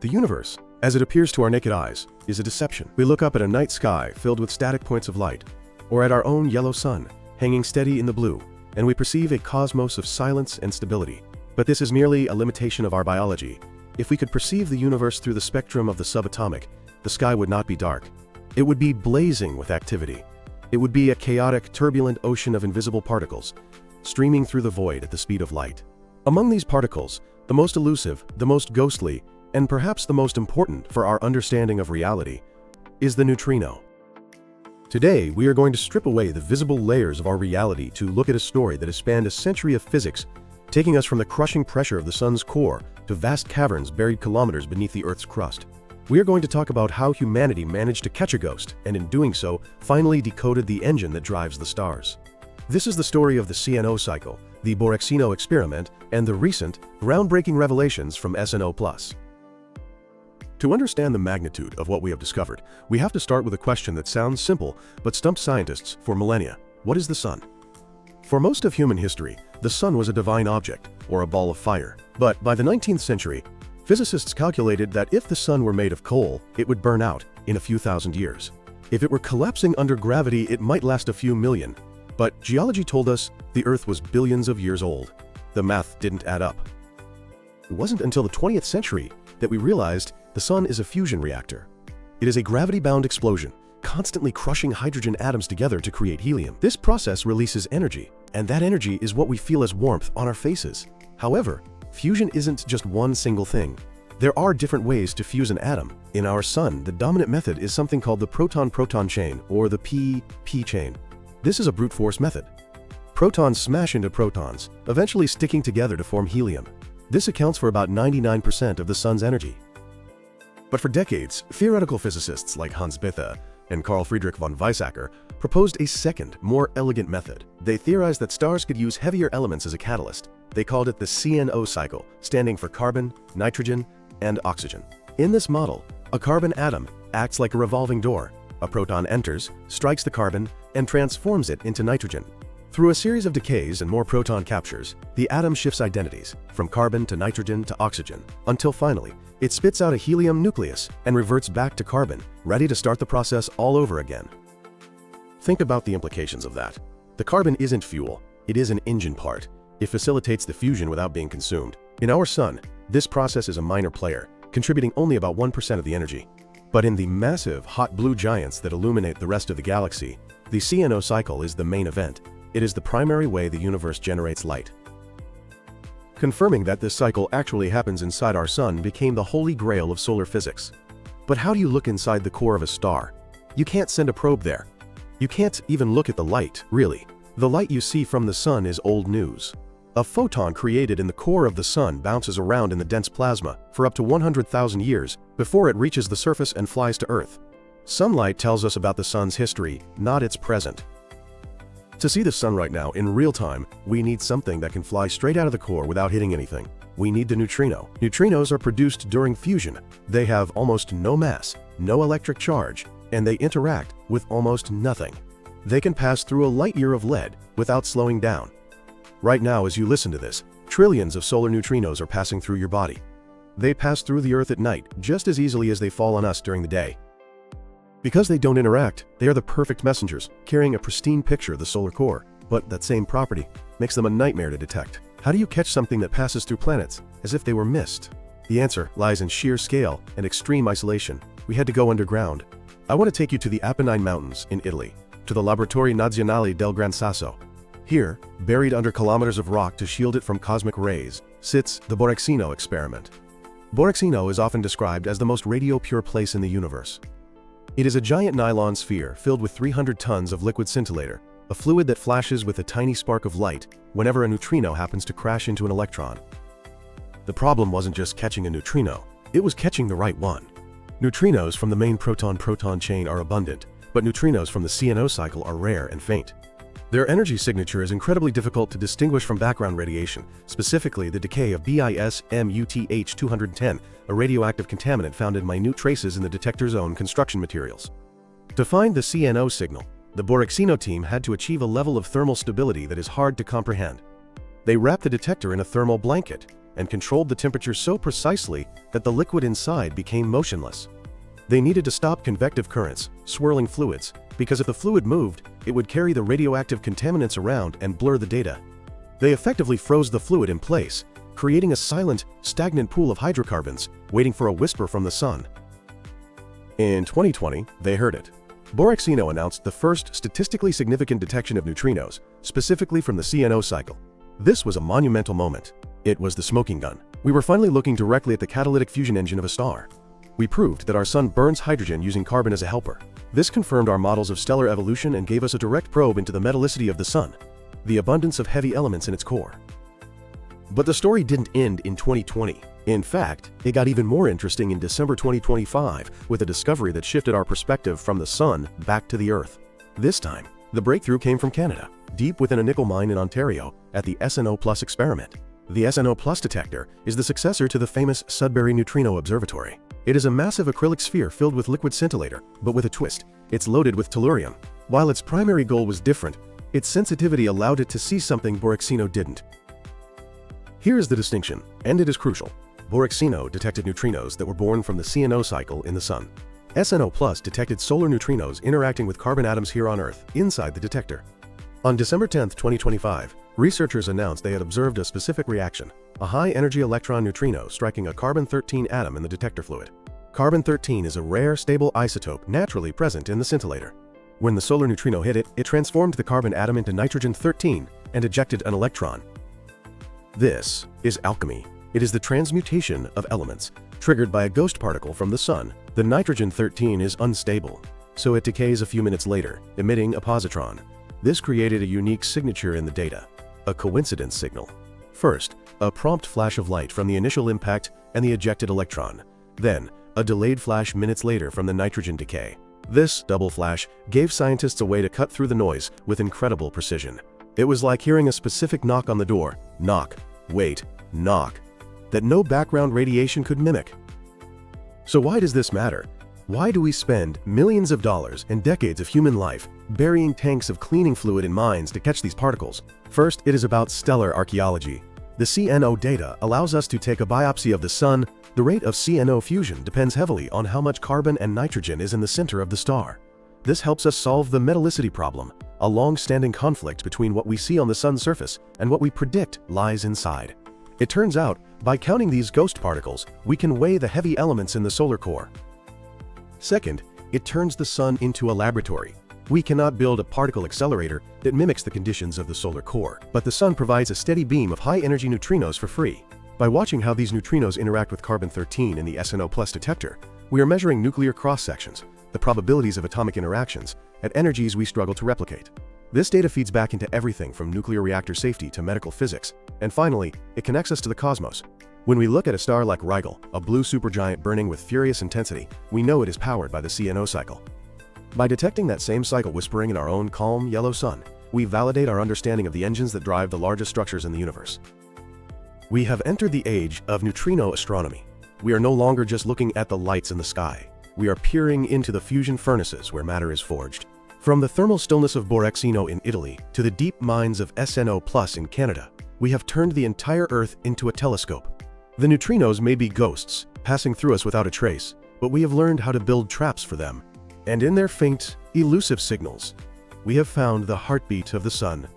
The universe, as it appears to our naked eyes, is a deception. We look up at a night sky filled with static points of light, or at our own yellow sun, hanging steady in the blue, and we perceive a cosmos of silence and stability. But this is merely a limitation of our biology. If we could perceive the universe through the spectrum of the subatomic, the sky would not be dark. It would be blazing with activity. It would be a chaotic, turbulent ocean of invisible particles, streaming through the void at the speed of light. Among these particles, the most elusive, the most ghostly, and perhaps the most important for our understanding of reality, is the neutrino. Today, we are going to strip away the visible layers of our reality to look at a story that has spanned a century of physics, taking us from the crushing pressure of the sun's core to vast caverns buried kilometers beneath the Earth's crust. We are going to talk about how humanity managed to catch a ghost, and in doing so, finally decoded the engine that drives the stars. This is the story of the SNO cycle, the Borexino experiment, and the recent, groundbreaking revelations from SNO+. To understand the magnitude of what we have discovered, we have to start with a question that sounds simple but stumped scientists for millennia. What is the sun? For most of human history, the sun was a divine object, or a ball of fire. But by the 19th century, physicists calculated that if the sun were made of coal, it would burn out in a few thousand years. If it were collapsing under gravity, it might last a few million. But geology told us the Earth was billions of years old. The math didn't add up. It wasn't until the 20th century that we realized the sun is a fusion reactor. It is a gravity-bound explosion, constantly crushing hydrogen atoms together to create helium. This process releases energy, and that energy is what we feel as warmth on our faces. However, fusion isn't just one single thing. There are different ways to fuse an atom. In our sun, the dominant method is something called the proton-proton chain, or the p-p chain. This is a brute force method. Protons smash into protons, eventually sticking together to form helium. This accounts for about 99% of the sun's energy. But for decades, theoretical physicists like Hans Bethe and Carl Friedrich von Weizsäcker proposed a second, more elegant method. They theorized that stars could use heavier elements as a catalyst. They called it the SNO cycle, standing for carbon, nitrogen, and oxygen. In this model, a carbon atom acts like a revolving door. A proton enters, strikes the carbon, and transforms it into nitrogen. Through a series of decays and more proton captures, the atom shifts identities, from carbon to nitrogen to oxygen, until finally, it spits out a helium nucleus and reverts back to carbon, ready to start the process all over again. Think about the implications of that. The carbon isn't fuel, it is an engine part. It facilitates the fusion without being consumed. In our sun, this process is a minor player, contributing only about 1% of the energy. But in the massive, hot blue giants that illuminate the rest of the galaxy, the SNO cycle is the main event. It is the primary way the universe generates light. Confirming that this cycle actually happens inside our sun became the holy grail of solar physics. But how do you look inside the core of a star? You can't send a probe there. You can't even look at the light, really. The light you see from the sun is old news. A photon created in the core of the sun bounces around in the dense plasma for up to 100,000 years before it reaches the surface and flies to Earth. Sunlight tells us about the sun's history, not its present. To see the sun right now in real time, we need something that can fly straight out of the core without hitting anything. We need the neutrino. Neutrinos are produced during fusion. They have almost no mass, no electric charge, and they interact with almost nothing. They can pass through a light year of lead without slowing down. Right now, as you listen to this, trillions of solar neutrinos are passing through your body. They pass through the Earth at night just as easily as they fall on us during the day. Because they don't interact, they are the perfect messengers, carrying a pristine picture of the solar core. But that same property makes them a nightmare to detect. How do you catch something that passes through planets as if they were mist? The answer lies in sheer scale and extreme isolation. We had to go underground. I want to take you to the Apennine Mountains in Italy, to the Laboratori Nazionale del Gran Sasso. Here, buried under kilometers of rock to shield it from cosmic rays, sits the Borexino experiment. Borexino is often described as the most radio-pure place in the universe. It is a giant nylon sphere filled with 300 tons of liquid scintillator, a fluid that flashes with a tiny spark of light whenever a neutrino happens to crash into an electron. The problem wasn't just catching a neutrino, it was catching the right one. Neutrinos from the main proton-proton chain are abundant, but neutrinos from the SNO cycle are rare and faint. Their energy signature is incredibly difficult to distinguish from background radiation, specifically the decay of BIS-MUTH-210, a radioactive contaminant found in minute traces in the detector's own construction materials. To find the SNO signal, the Borexino team had to achieve a level of thermal stability that is hard to comprehend. They wrapped the detector in a thermal blanket and controlled the temperature so precisely that the liquid inside became motionless. They needed to stop convective currents, swirling fluids, because if the fluid moved, it would carry the radioactive contaminants around and blur the data. They effectively froze the fluid in place, creating a silent, stagnant pool of hydrocarbons, waiting for a whisper from the sun. In 2020, they heard it. Borexino announced the first statistically significant detection of neutrinos, specifically from the SNO cycle. This was a monumental moment. It was the smoking gun. We were finally looking directly at the catalytic fusion engine of a star. We proved that our sun burns hydrogen using carbon as a helper. This confirmed our models of stellar evolution and gave us a direct probe into the metallicity of the sun, the abundance of heavy elements in its core. But the story didn't end in 2020. In fact, it got even more interesting in December 2025 with a discovery that shifted our perspective from the sun back to the Earth. This time, the breakthrough came from Canada, deep within a nickel mine in Ontario at the SNO Plus experiment. The SNO Plus detector is the successor to the famous Sudbury Neutrino Observatory. It is a massive acrylic sphere filled with liquid scintillator, but with a twist. It's loaded with tellurium. While its primary goal was different, its sensitivity allowed it to see something Borexino didn't. Here is the distinction, and it is crucial. Borexino detected neutrinos that were born from the SNO cycle in the Sun. SNO Plus detected solar neutrinos interacting with carbon atoms here on Earth, inside the detector. On December 10, 2025, researchers announced they had observed a specific reaction, a high-energy electron neutrino striking a carbon-13 atom in the detector fluid. Carbon-13 is a rare, stable isotope naturally present in the scintillator. When the solar neutrino hit it, it transformed the carbon atom into nitrogen-13 and ejected an electron. This is alchemy. It is the transmutation of elements, triggered by a ghost particle from the sun. The nitrogen-13 is unstable, so it decays a few minutes later, emitting a positron. This created a unique signature in the data, a coincidence signal. First, a prompt flash of light from the initial impact and the ejected electron. Then, a delayed flash minutes later from the nitrogen decay. This double flash gave scientists a way to cut through the noise with incredible precision. It was like hearing a specific knock on the door, knock, wait, knock, that no background radiation could mimic. So why does this matter? Why do we spend millions of dollars and decades of human life burying tanks of cleaning fluid in mines to catch these particles? First, it is about stellar archaeology. The SNO data allows us to take a biopsy of the sun. The rate of SNO fusion depends heavily on how much carbon and nitrogen is in the center of the star. This helps us solve the metallicity problem, a long-standing conflict between what we see on the sun's surface and what we predict lies inside. It turns out, by counting these ghost particles, we can weigh the heavy elements in the solar core. Second, it turns the sun into a laboratory. We cannot build a particle accelerator that mimics the conditions of the solar core, but the sun provides a steady beam of high-energy neutrinos for free. By watching how these neutrinos interact with carbon-13 in the SNO Plus detector, we are measuring nuclear cross-sections, the probabilities of atomic interactions, at energies we struggle to replicate. This data feeds back into everything from nuclear reactor safety to medical physics, and finally, it connects us to the cosmos. When we look at a star like Rigel, a blue supergiant burning with furious intensity, we know it is powered by the SNO cycle. By detecting that same cycle whispering in our own calm, yellow sun, we validate our understanding of the engines that drive the largest structures in the universe. We have entered the age of neutrino astronomy. We are no longer just looking at the lights in the sky. We are peering into the fusion furnaces where matter is forged. From the thermal stillness of Borexino in Italy to the deep mines of SNO Plus in Canada, we have turned the entire Earth into a telescope. The neutrinos may be ghosts, passing through us without a trace, but we have learned how to build traps for them. And in their faint, elusive signals, we have found the heartbeat of the sun.